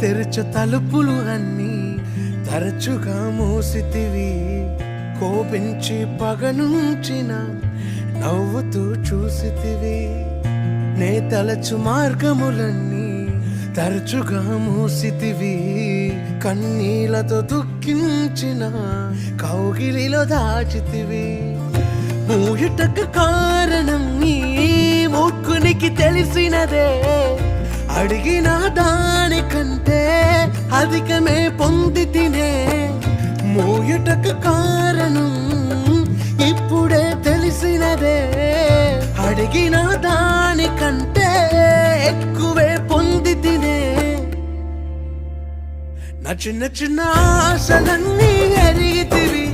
తెరచ తలుపులు అన్నీ తరచుగా మూసితివి. కోపించి పగనుంచిన నవ్వుతూ చూసితివి. నే తలచు మార్గములన్నీ తరచుగా మూసితివి. కన్నీళ్లతో దుఃఖించిన కౌగిలిలో దాచితివి. మూయుటకు కారణం నీ మూర్ఖునికి తెలిసినదే. అడిగిన దానికంటే అధికమే పొంది తినే. మూయుటకు కారణం ఇప్పుడే తెలిసినదే. అడిగిన దానికంటే ఎక్కువే పొంది తినే. నా చిన్న చిన్న ఆశలన్నీ ఎరిగితివి.